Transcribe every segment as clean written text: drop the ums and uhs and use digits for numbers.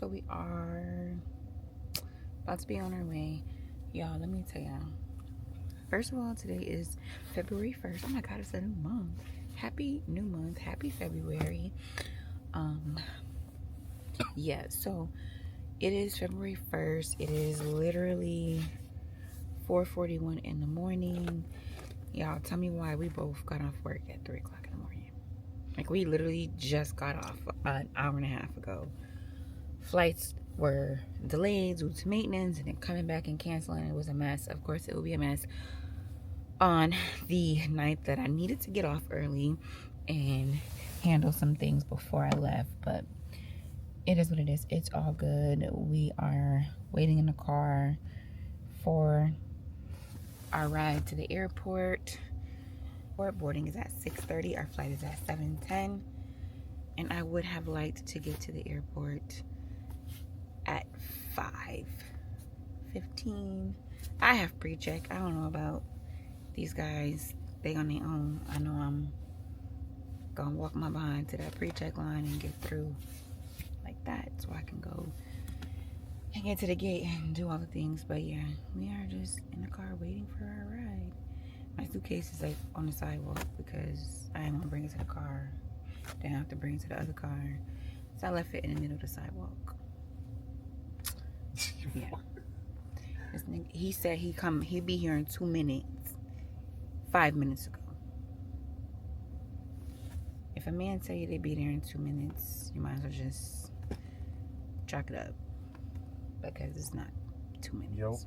So we are about to be on our way. Y'all, let me tell y'all. First of all, today is February 1st. Oh my God, it's a new month. Happy new month. Happy February. Yeah, so it is February 1st. It is literally 4:41 in the morning. Y'all, tell me why we both got off work at 3 o'clock in the morning. Like, we literally just got off an hour and a half ago. Flights were delayed due to maintenance and then coming back and canceling. It was a mess. Of course, it will be a mess on the night that I needed to get off early and handle some things before I left. But it is what it is. It's all good. We are waiting in the car for our ride to the airport. Boarding is at 6:30. Our flight is at 7:10. And I would have liked to get to the airport at 5:15. I have pre-check. I don't know about these guys. They on their own. I know I'm gonna walk my behind to that pre-check line and get through like that so I can go and get to the gate and do all the things. But yeah, we are just in the car waiting for our ride. My suitcase is like on the sidewalk because I didn't want to bring it to the car. Then I have to bring it to the other car. So I left it in the middle of the sidewalk. Yeah. This nigga, he said he'd be here in 2 minutes. 5 minutes ago. If a man tell you they be there in 2 minutes, you might as well just chalk it up. Because it's not 2 minutes. Yo.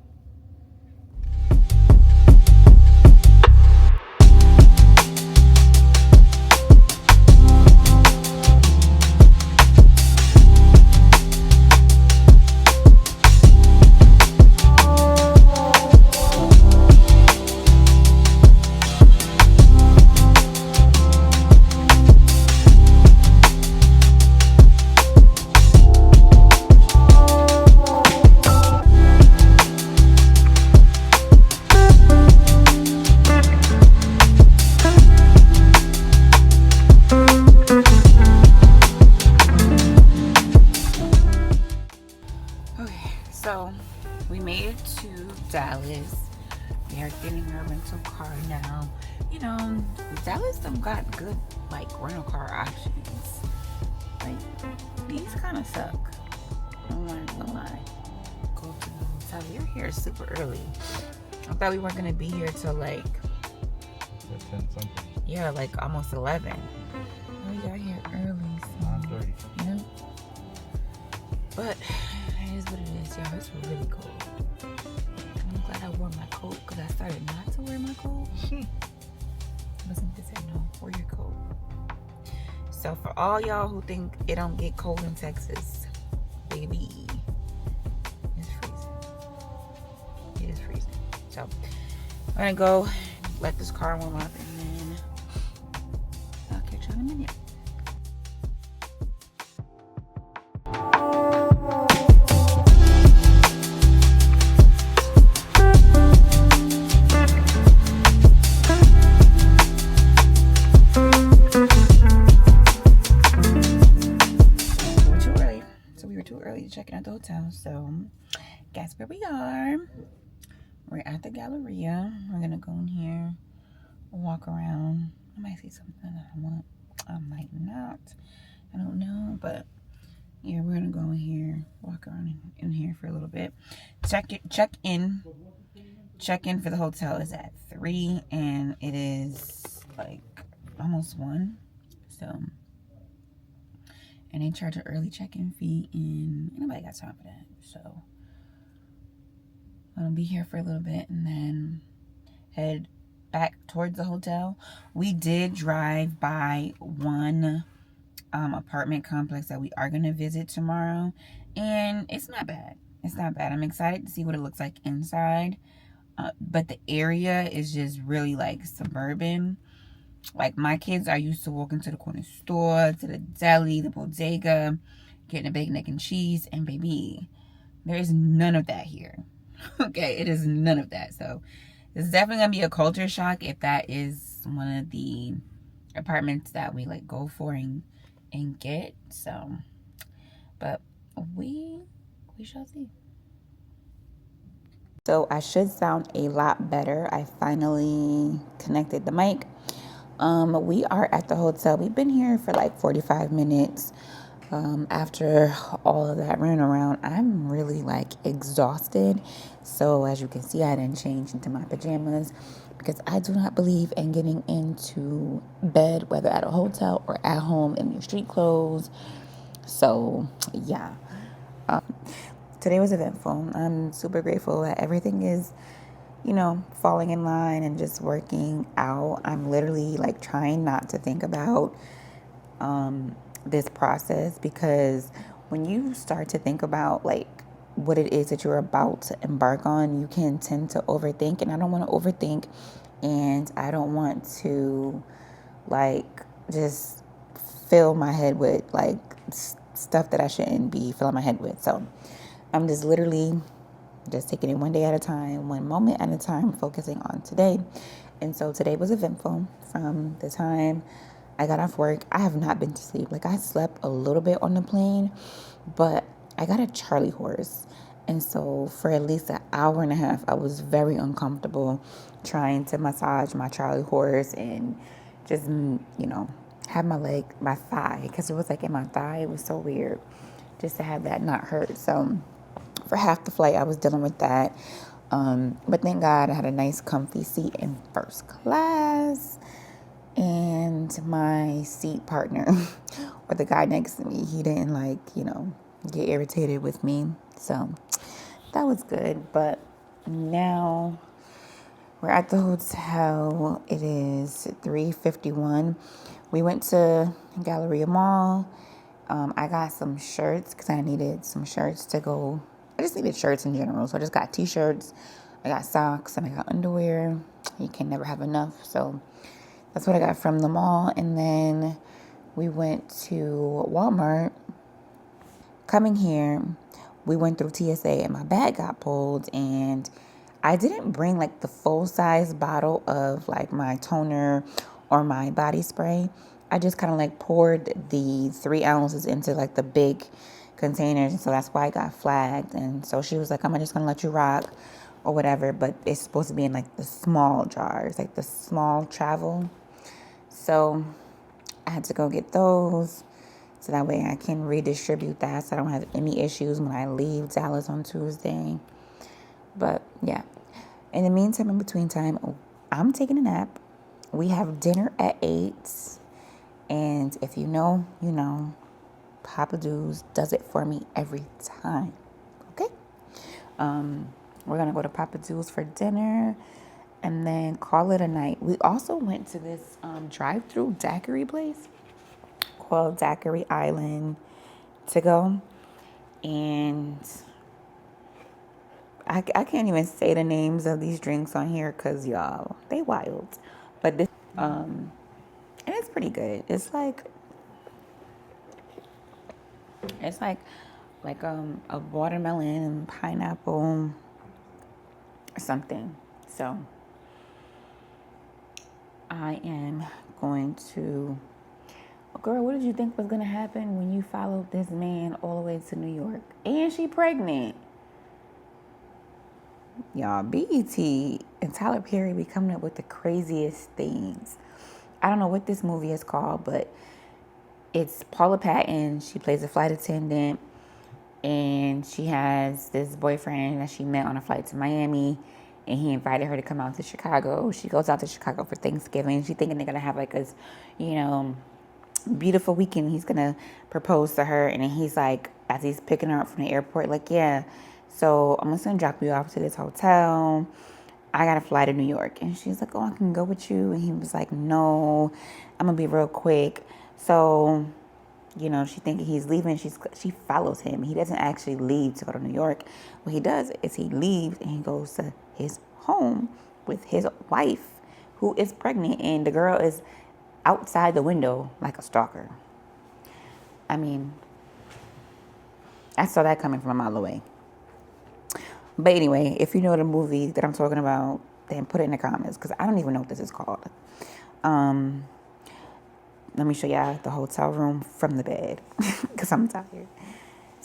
So we made it to Dallas. We are getting our rental car now. You know, Dallas them got good like rental car options. Like, these kind of suck. I'm not gonna lie. Go to the hotel. You're here super early. I thought we weren't gonna be here till like 10 something. Yeah, like almost 11. We got here early, so 9:30. yeah. But it is what it is, y'all. It's really cold. I'm glad I wore my coat because I started not to wear my coat. But something said no, wear your coat. So for all y'all who think it don't get cold in Texas, baby, it's freezing. It is freezing. So I'm gonna go let this car warm up and then I'll catch you in a minute. Checking out the hotel, so guess where we are. We're at the Galleria. We're gonna go in here, walk around. I might see something that I want, I might not, I don't know, but yeah, we're gonna go in here, walk around in here for a little bit. Check in for the hotel is at 3 and it is like almost 1, so. And they charge an early check-in fee, and nobody got time for that. So I'm gonna be here for a little bit and then head back towards the hotel. We did drive by one apartment complex that we are gonna visit tomorrow, and it's not bad. It's not bad. I'm excited to see what it looks like inside, but the area is just really like suburban. Like, my kids are used to walking to the corner store, to the deli, the bodega, getting a bacon, egg, and cheese. And baby, there is none of that here. Okay, it is none of that. So it's definitely going to be a culture shock if that is one of the apartments that we like go for and get. So, but we shall see. So I should sound a lot better. I finally connected the mic. We are at the hotel. We've been here for like 45 minutes. After all of that running around, I'm really like exhausted. So as you can see, I didn't change into my pajamas because I do not believe in getting into bed, whether at a hotel or at home, in your street clothes. So yeah, today was eventful. I'm super grateful that everything is, falling in line and just working out. I'm literally like trying not to think about this process, because when you start to think about like what it is that you're about to embark on, you can tend to overthink. And I don't want to overthink, and I don't want to like just fill my head with like stuff that I shouldn't be filling my head with. So I'm just literally just taking it one day at a time, one moment at a time, focusing on today. And so today was eventful from the time I got off work. I have not been to sleep. Like, I slept a little bit on the plane, but I got a Charlie horse. And so for at least an hour and a half, I was very uncomfortable trying to massage my Charlie horse and just, have my thigh, because it was like in my thigh. It was so weird just to have that not hurt. So for half the flight, I was dealing with that. But thank God I had a nice comfy seat in first class. And my seat partner, or the guy next to me, he didn't get irritated with me. So that was good. But now we're at the hotel. It is 3:51. We went to Galleria Mall. I got some shirts because I needed some shirts to go. I just needed shirts in general. So I just got t-shirts. I got socks and I got underwear. You can never have enough. So that's what I got from the mall. And then we went to Walmart. Coming here, we went through TSA and my bag got pulled, and I didn't bring like the full size bottle of like my toner or my body spray. I just kind of like poured the 3 ounces into like the big containers. And so that's why I got flagged. And so she was like, I'm just going to let you rock or whatever. But it's supposed to be in like the small jars, like the small travel. So I had to go get those, so that way I can redistribute that so I don't have any issues when I leave Dallas on Tuesday. But yeah, in the meantime, in between time, I'm taking a nap. We have dinner at 8. And if you know, you know, Papa Do's does it for me every time. Okay? We're going to go to Papa Do's for dinner and then call it a night. We also went to this drive-through daiquiri place called Daiquiri Island to go. And I can't even say the names of these drinks on here because, y'all, they wild. But this, and it's pretty good. It's like a watermelon and pineapple or something. So I am going to. Girl, what did you think was gonna happen when you followed this man all the way to New York? And she pregnant. Y'all, BET and Tyler Perry be coming up with the craziest things. I don't know what this movie is called, but it's Paula Patton. She plays a flight attendant, and she has this boyfriend that she met on a flight to Miami, and he invited her to come out to Chicago. She goes out to Chicago for Thanksgiving. She thinking they're gonna have like a, beautiful weekend. He's gonna propose to her, and then he's like, as he's picking her up from the airport, like, yeah, so I'm just gonna drop you off to this hotel. I gotta fly to New York. And she's like, oh, I can go with you. And he was like, no, I'm gonna be real quick. So, she thinking he's leaving. She follows him. He doesn't actually leave to go to New York. What he does is he leaves and he goes to his home with his wife, who is pregnant, and the girl is outside the window like a stalker. I mean, I saw that coming from a mile away. But anyway, if you know the movie that I'm talking about, then put it in the comments, because I don't even know what this is called. Let me show y'all the hotel room from the bed, because I'm tired.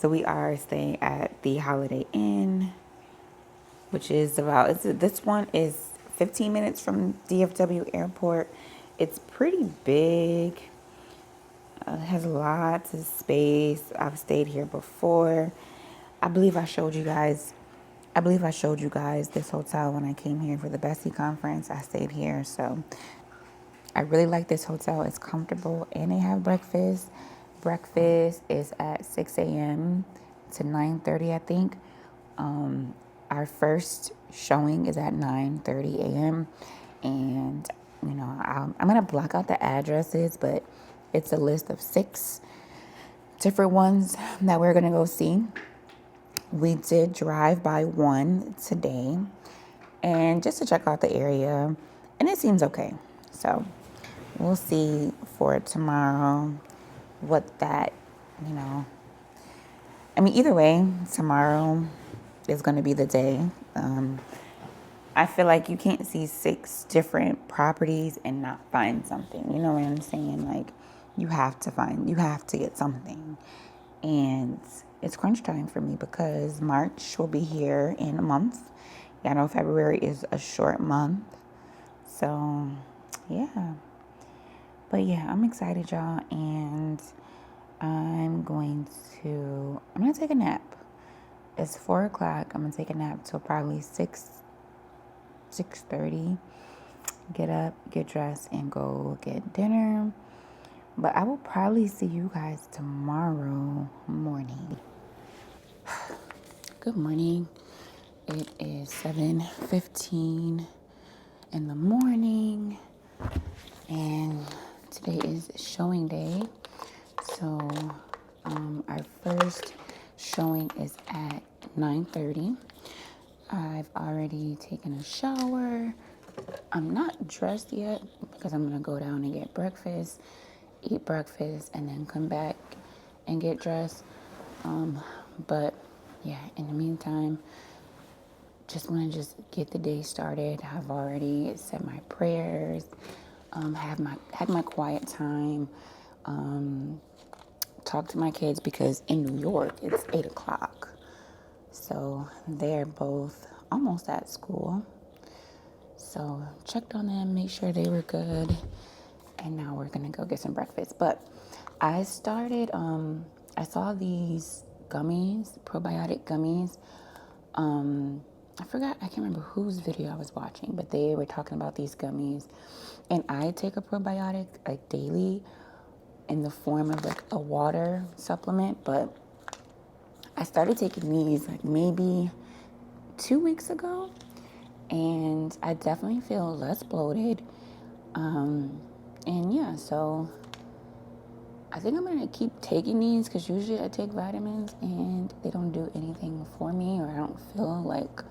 So we are staying at the Holiday Inn, which is this one is 15 minutes from DFW Airport. It's pretty big. It has lots of space. I've stayed here before. I believe I showed you guys this hotel when I came here for the Bessie conference. I stayed here, so I really like this hotel. It's comfortable and they have breakfast. Breakfast is at 6 a.m. to 9:30, I think. Our first showing is at 9:30 a.m. And, I'm going to block out the addresses, but it's a list of 6 different ones that we're going to go see. We did drive by one today and just to check out the area, and it seems okay. So we'll see for tomorrow what that, either way, tomorrow is going to be the day. I feel like you can't see 6 different properties and not find something. You know what I'm saying? Like, you have to get something. And it's crunch time for me because March will be here in a month. I know February is a short month. So, yeah. But yeah, I'm excited, y'all. And I'm going to take a nap. It's 4 o'clock. I'm going to take a nap till probably 6:30. Get up, get dressed, and go get dinner. But I will probably see you guys tomorrow morning. Good morning. It is 7:15 in the morning. And today is showing day. So our first showing is at 9:30. I've already taken a shower. I'm not dressed yet because I'm going to go down and get breakfast, eat breakfast, and then come back and get dressed. But yeah, in the meantime, just want to get the day started. I've already said my prayers, had my quiet time, talked to my kids because in New York it's 8 o'clock. So they're both almost at school. So checked on them, made sure they were good. And now we're going to go get some breakfast. But I started, I saw these gummies, probiotic gummies. I can't remember whose video I was watching, but they were talking about these gummies. And I take a probiotic like daily in the form of like a water supplement. But I started taking these like maybe 2 weeks ago, and I definitely feel less bloated. And yeah, so I think I'm gonna keep taking these because usually I take vitamins and they don't do anything for me, or I don't feel like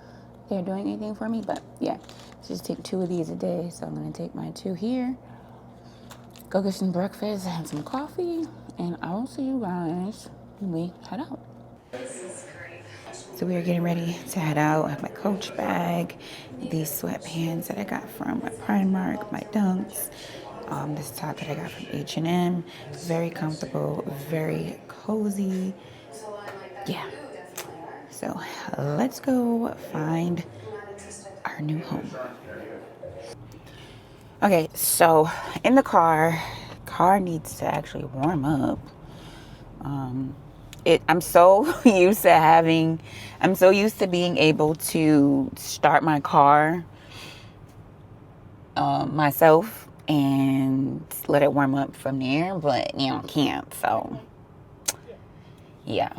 they're doing anything for me. But yeah, just take 2 of these a day. So I'm gonna take my 2 here, go get some breakfast, have some coffee, and I will see you guys when we head out. So we are getting ready to head out. I have my Coach bag, these sweatpants that I got from Primark, my Dunks, this top that I got from H&M. Very comfortable, very cozy. Yeah. So let's go find our new home. Okay, so in the car needs to actually warm up. I'm so used to being able to start my car myself and let it warm up from there, but can't. So yeah.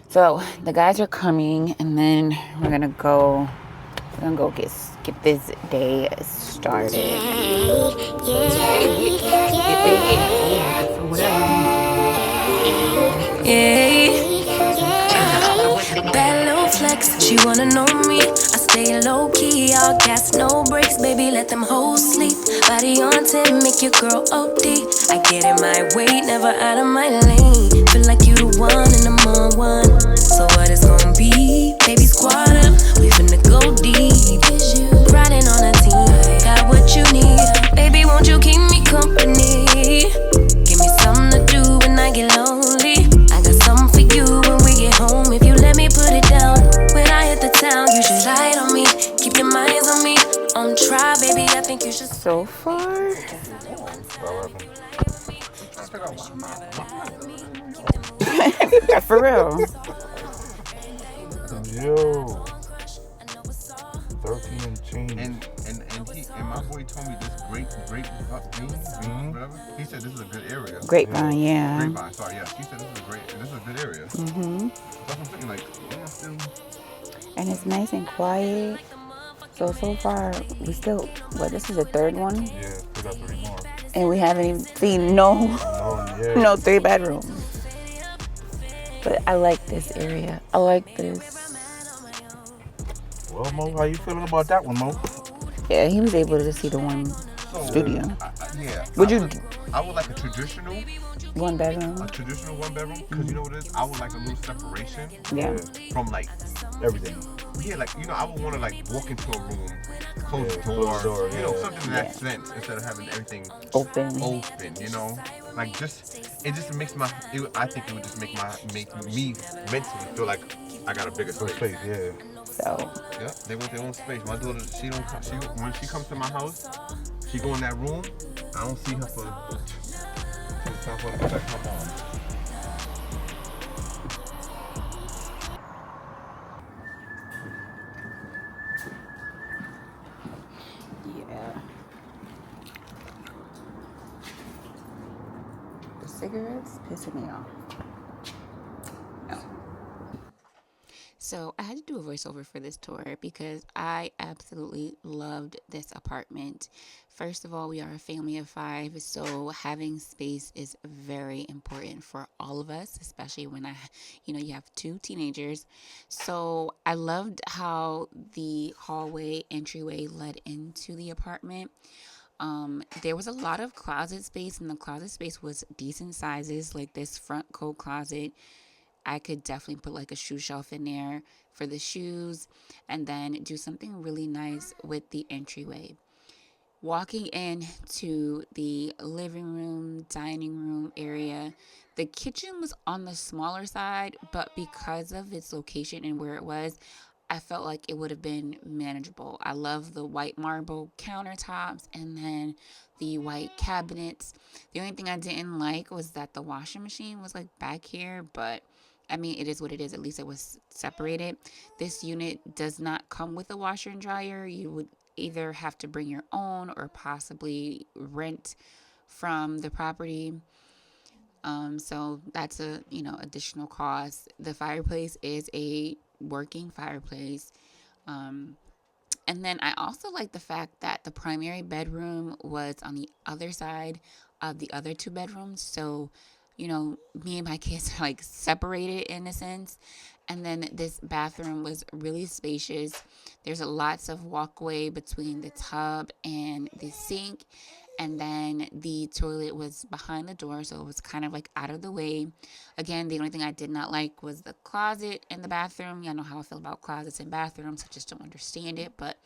So the guys are coming, and then we're gonna go get this day started. Bad little flex, she wanna know me. I stay low key, all gas, no brakes, baby, let them hoes sleep. Body on 10, make your girl OD. I get in my way, never out of my lane. Feel like you the one and I'm on one. So what it's gonna be? Baby, squad up, we finna go deep. Riding on a team, got what you need. Baby, won't you keep me company? Give me something to do when I get lonely. I got something for you when we get home. suspicious. So far, for real. Yo, 13 and change. And my boy told me this grape whatever. He said this is a good area. Grapevine, yeah. Grapevine, sorry, yeah. He said this is a good area. Mm-hmm. That's what I'm thinking, like, yeah, still. And it's nice and quiet. So far, we still, this is the third one? Yeah, still got 3 more. And we haven't even seen no 3 bedrooms. But I like this area. I like this. Well, Mo, how you feeling about that one, Mo? Yeah, he was able to see the one studio. I would like a traditional 1 bedroom. traditional 1 bedroom, because you know what it is? I would like a little separation Yeah. from like Everything. yeah, like, you know, I would want to like walk into a room, close the close the door, you know, yeah. something in that sense, instead of having everything Open. you know, like it just makes I think it would just make me mentally feel like I got a bigger space. Yeah. So. Yeah, they want their own space. My daughter, when she comes to my house, she go in that room. I don't see her for time for her to go back to her mom. Yeah. The cigarettes pissing me off. No. So I had to do a voiceover for this tour because I absolutely loved this apartment. First of all, we are a family of 5, so having space is very important for all of us, especially when you have 2 teenagers. So I loved how the hallway entryway led into the apartment. There was a lot of closet space, and the closet space was decent sizes, like this front coat closet. I could definitely put like a shoe shelf in there for the shoes, and then do something really nice with the entryway. Walking into the living room, dining room area, the kitchen was on the smaller side, but because of its location and where it was, I felt like it would have been manageable. I love the white marble countertops and then the white cabinets. The only thing I didn't like was that the washing machine was like back here, but I mean, it is what it is. At least it was separated. This unit does not come with a washer and dryer. You would either have to bring your own or possibly rent from the property. So that's a additional cost. The fireplace is a working fireplace. And then I also like the fact that the primary bedroom was on the other side of the other 2 bedrooms. So, me and my kids are like separated in a sense. And then this bathroom was really spacious. There's lots of walkway between the tub and the sink. And then the toilet was behind the door, so it was kind of like out of the way. Again, the only thing I did not like was the closet in the bathroom. Y'all know how I feel about closets and bathrooms. I just don't understand it. But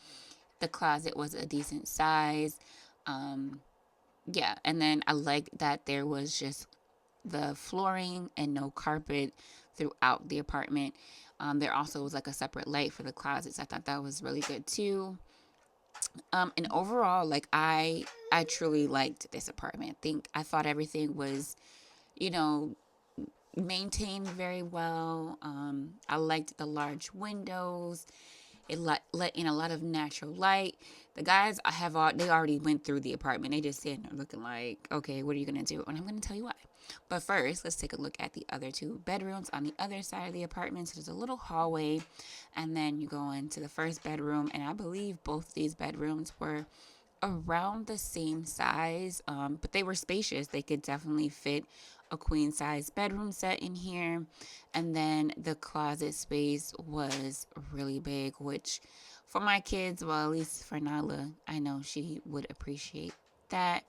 the closet was a decent size. Yeah, and then I like that there was just the flooring and no carpet throughout the apartment. There also was like a separate light for the closets. I thought that was really good too. And overall, like I truly liked this apartment. I thought everything was, maintained very well. I liked the large windows. It let in a lot of natural light. The guys they already went through the apartment. They just sitting there looking like, okay, what are you gonna do? And I'm gonna tell you why. But first, let's take a look at the other 2 bedrooms on the other side of the apartment. So there's a little hallway, and then you go into the first bedroom, and I believe both these bedrooms were around the same size, but they were spacious. They could definitely fit a queen size bedroom set in here. And then the closet space was really big, which for my kids, well, at least for Nala, I know she would appreciate that.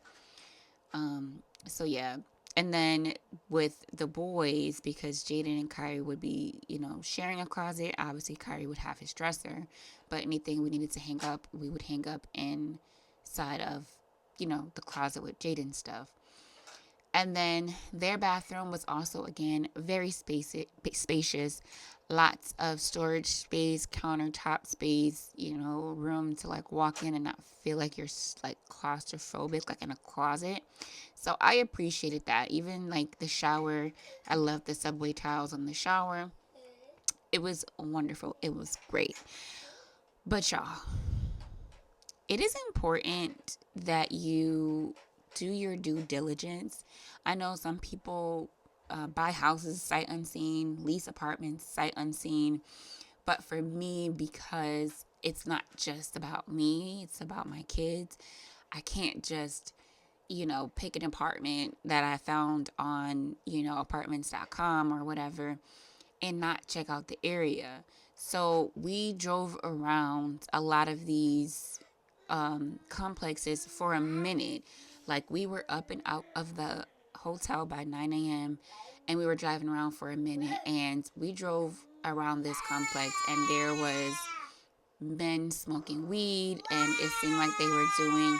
So yeah. And then with the boys, because Jaden and Kyrie would be, sharing a closet, obviously Kyrie would have his dresser, but anything we needed to hang up, we would hang up inside of, the closet with Jaden's stuff. And then their bathroom was also, again, very spacious. Lots of storage space, countertop space, room to like walk in and not feel like you're like claustrophobic, like in a closet. So I appreciated that. Even like the shower, I love the subway tiles on the shower. It was wonderful. It was great. But y'all, it is important that you do your due diligence. I know some people buy houses sight unseen, lease apartments sight unseen. But for me, because it's not just about me, it's about my kids, I can't just, pick an apartment that I found on, apartments.com or whatever and not check out the area. So we drove around a lot of these complexes for a minute. Like, we were up and out of the hotel by 9 a.m. and we were driving around for a minute, and we drove around this complex, and there was men smoking weed, and it seemed like they were doing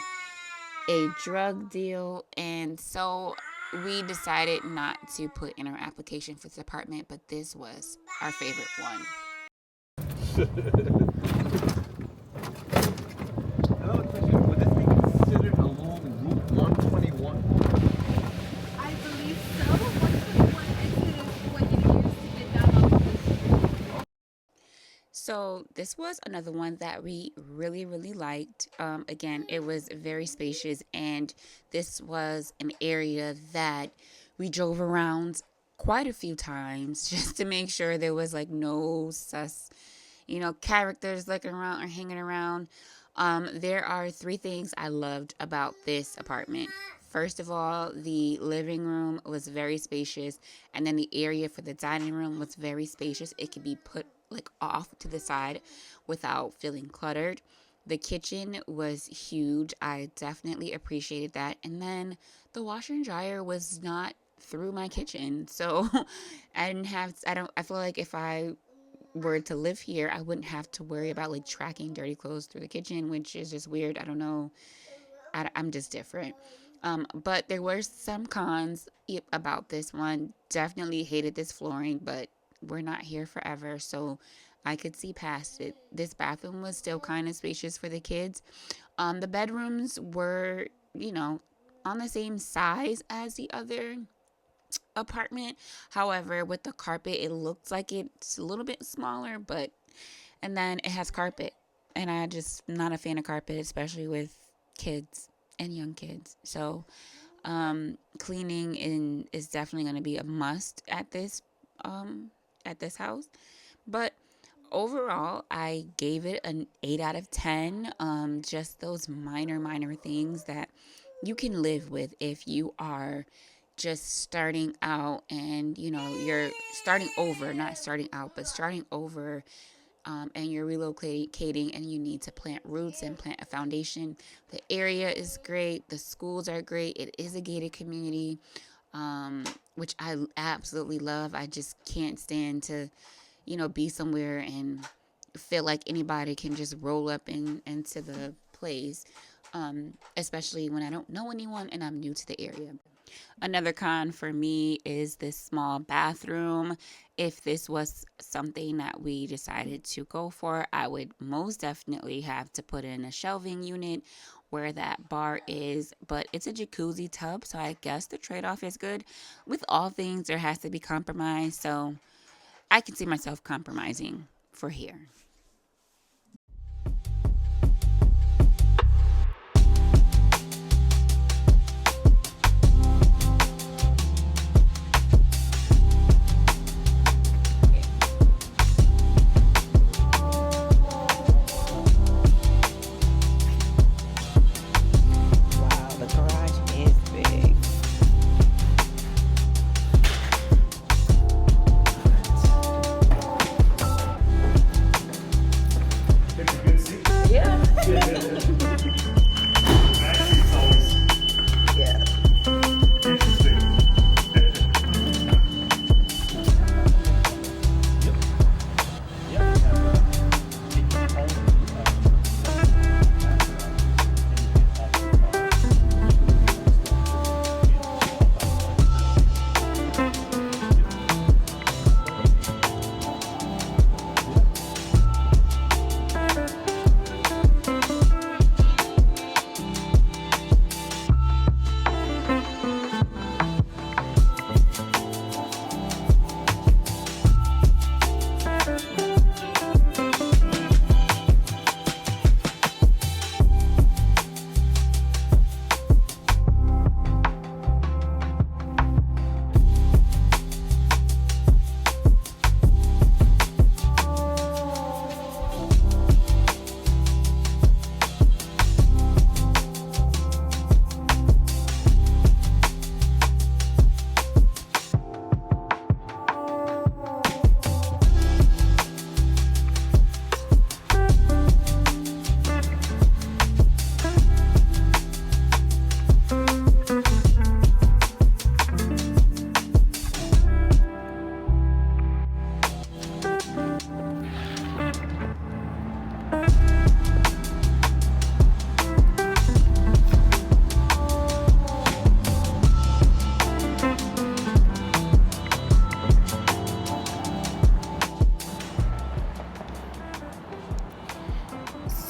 a drug deal. And so we decided not to put in our application for this apartment, but this was our favorite one. Another question, would this be considered along Route 121? I believe so. 121 exit is what you use to get down on the. So this was another one that we really, really liked. Again, it was very spacious, and this was an area that we drove around quite a few times just to make sure there was like no sus, characters looking around or hanging around. There are 3 things I loved about this apartment. First of all, the living room was very spacious, and then the area for the dining room was very spacious. It could be put like off to the side without feeling cluttered. The kitchen was huge. I definitely appreciated that. And then the washer and dryer was not through my kitchen. So I feel like if I were to live here, I wouldn't have to worry about like tracking dirty clothes through the kitchen, which is just weird. I don't know. I'm just different. But there were some cons about this one. Definitely hated this flooring, but we're not here forever, so I could see past it. This bathroom was still kind of spacious for the kids. The bedrooms were, on the same size as the other apartment. However, with the carpet, it looks like it's a little bit smaller, and then it has carpet. And I just not a fan of carpet, especially with kids and young kids. So cleaning is definitely going to be a must at this house. But overall, I gave it an 8 out of 10. Just those minor things that you can live with if you are just starting out, and you're starting over, not starting out, but starting over. And you're relocating, and you need to plant roots and plant a foundation. The area is great. The schools are great. It is a gated community, which I absolutely love. I just can't stand to, be somewhere and feel like anybody can just roll up into the place, especially when I don't know anyone and I'm new to the area. Another con for me is this small bathroom. If this was something that we decided to go for, I would most definitely have to put in a shelving unit where that bar is. But it's a jacuzzi tub, so I guess the trade-off is good. With all things, there has to be compromise, so I can see myself compromising for here.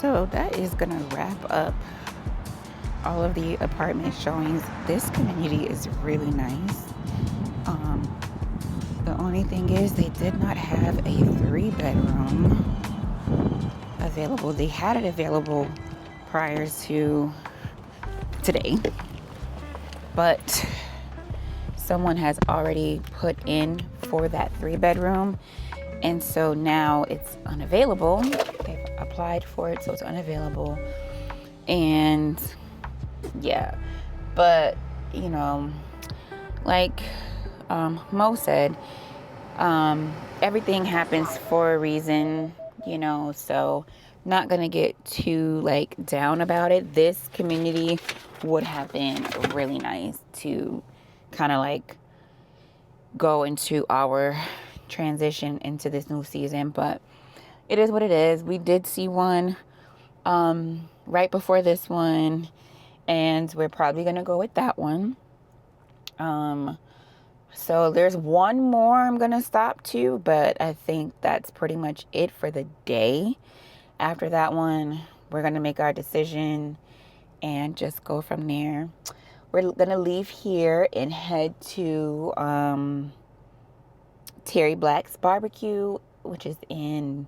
So that is gonna wrap up all of the apartment showings. This community is really nice. The only thing is they did not have a 3-bedroom available. They had it available prior to today, but someone has already put in for that 3-bedroom, and so now it's unavailable. They've applied for it, so it's unavailable. And yeah, but you know, like Mo said, everything happens for a reason, you know, so not gonna get too like down about it. This community would have been really nice to kind of like go into our transition into this new season, but it is what it is. We did see one right before this one, and we're probably gonna go with that one. So there's one more I'm gonna stop to, but I think that's pretty much it for the day. After that one, we're gonna make our decision and just go from there. We're gonna leave here and head to Terry Black's Barbecue, which is in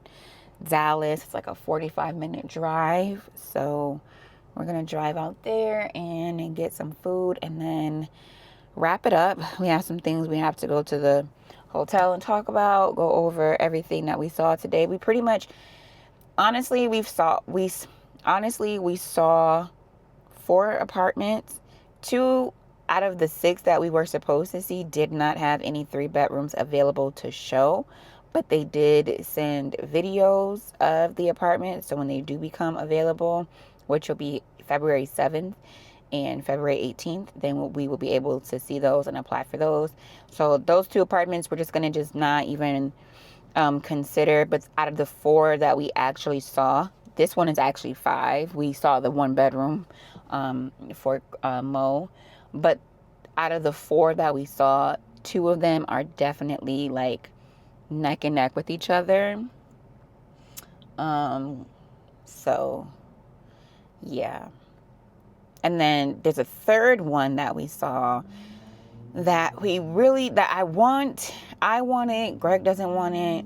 Dallas. It's like a 45-minute drive, so we're gonna drive out there and get some food and then wrap it up. We have some things we have to go to the hotel and talk about, go over everything that we saw today. We pretty much, honestly, we saw 4 apartments. 2 out of the 6 that we were supposed to see did not have any 3-bedrooms available to show, but they did send videos of the apartment. So when they do become available, which will be February 7th and February 18th, then we will be able to see those and apply for those. So those 2 apartments we're just going to just not even consider. But out of the 4 that we actually saw, this one is actually 5. We saw the 1-bedroom for Mo. But out of the 4 that we saw, 2 of them are definitely like neck and neck with each other. So yeah. And then there's a 3rd one that we saw that I want it. Greg doesn't want it.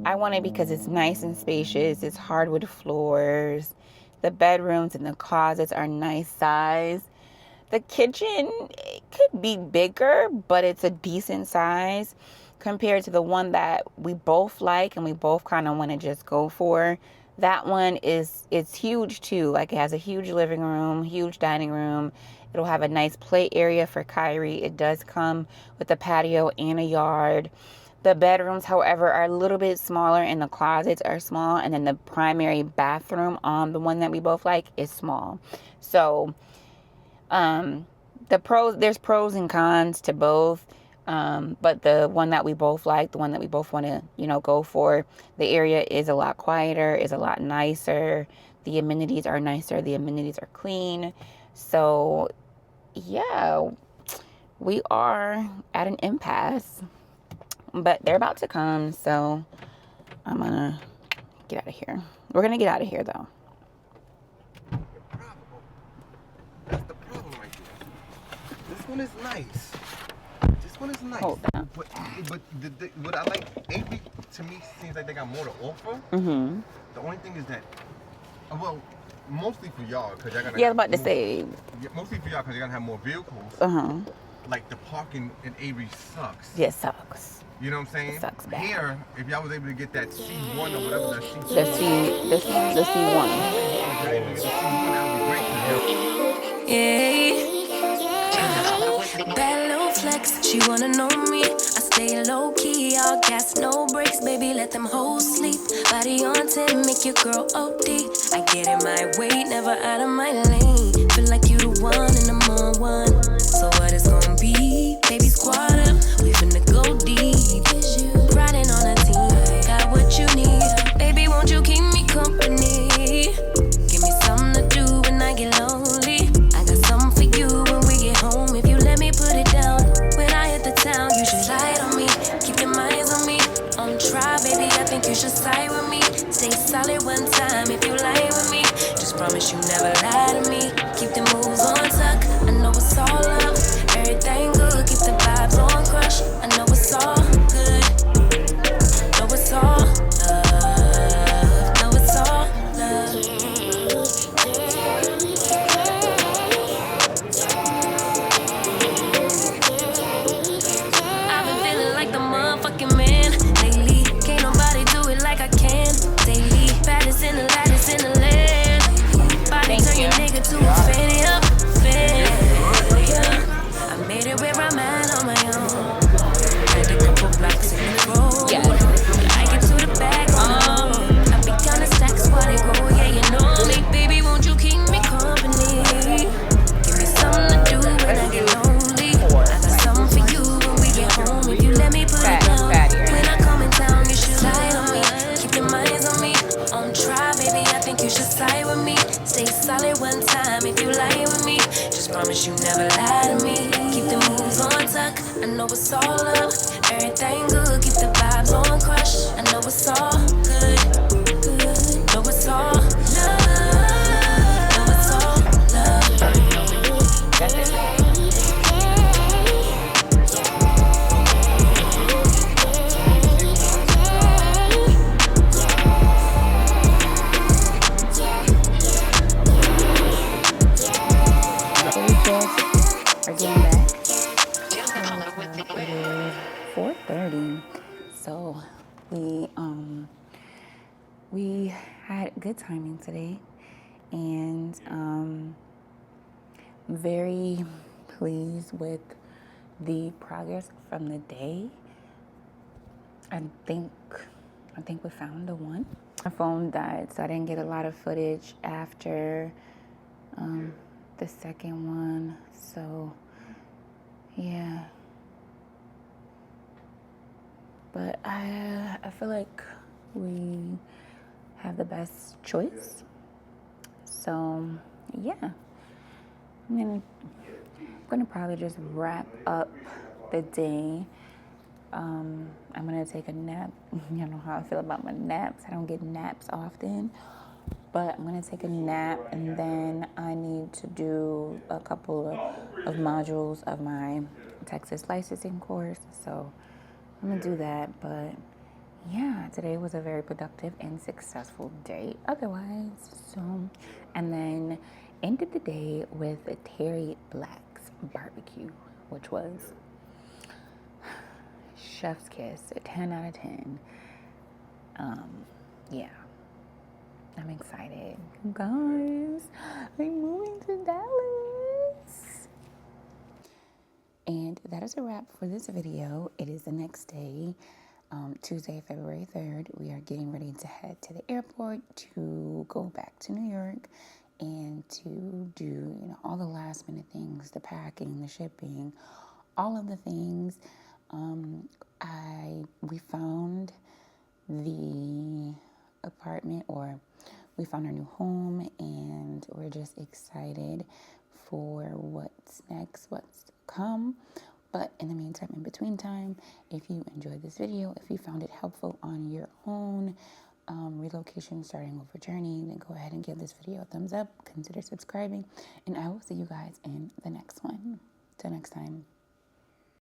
I want it because it's nice and spacious. It's hardwood floors. The bedrooms and the closets are nice size. The kitchen, it could be bigger, but it's a decent size compared to the one that we both like and we both kind of want to just go for. That one it's huge too. Like, it has a huge living room, huge dining room. It'll have a nice play area for Kyrie. It does come with a patio and a yard. The bedrooms, however, are a little bit smaller and the closets are small. And then the primary bathroom on the one that we both like is small. So there's pros and cons to both. But the one that we both like, the one that we both want to, go for, the area is a lot quieter, is a lot nicer. The amenities are nicer. The amenities are clean. So yeah, we are at an impasse, but they're about to come. So I'm going to get out of here. We're going to get out of here though. That's the problem right there. This one is nice. This one is nice. Hold on. But what I like, Avery, to me, seems like they got more to offer. Mm-hmm. The only thing is that, well, mostly for y'all, because y'all gotta. Yeah, I was about to say. Yeah, mostly for y'all, because you're gonna have more vehicles. Uh-huh. Like, the parking in Avery sucks. Yeah, it sucks. You know what I'm saying? It sucks bad. Here, if y'all was able to get that C1 or whatever that C2. The C1. If y'all able to get the C1, that would be great. Yeah. Bad little flex, she wanna know me. I stay low key, all gas, no brakes, baby, let them hoes sleep. Body on 10, make your girl OD. I get in my way, never out of my lane. Feel like you the one and I'm on one. So what it's gonna be? Baby, squad up, we finna go deep. Riding on a team, got what you need. Baby, won't you keep me company? Give me something to do when I get lonely. I got something for you when we get home. If you let me put it down, when I hit the town, you should lie on me. Keep your minds on me. On try, baby, I think you should side with me. Stay solid one time if you lie with me. it's all love. Everything good, keep the vibes on crush. I know it's all good, good. Know it's all love. Know it's all love. That's it. So we just are getting back. It is 4:30. So we had good timing today, and I'm very pleased with the progress from the day. I think we found the one. My phone died, so I didn't get a lot of footage after the second one. So yeah, but I feel like we have the best choice. So yeah, I'm gonna probably just wrap up the day. I'm gonna take a nap. You know how I feel about my naps. I don't get naps often, but I'm gonna take a nap, and then I need to do a couple of modules of my Texas licensing course. So I'm gonna do that. But yeah, today was a very productive and successful day otherwise. So, and then ended the day with a Terry Black's barbecue, which was chef's kiss, a 10 out of 10. Yeah, I'm excited. Guys, I'm moving to Dallas. And that is a wrap for this video. It is the next day, Tuesday, February 3rd. We are getting ready to head to the airport to go back to New York and to do, all the last minute things, the packing, the shipping, all of the things. We found the apartment, or we found our new home, and we're just excited for what's next, what's to come. But in the meantime, in between time, if you enjoyed this video, if you found it helpful on your own relocation starting over journey, then go ahead and give this video a thumbs up, consider subscribing, and I will see you guys in the next one. Till next time.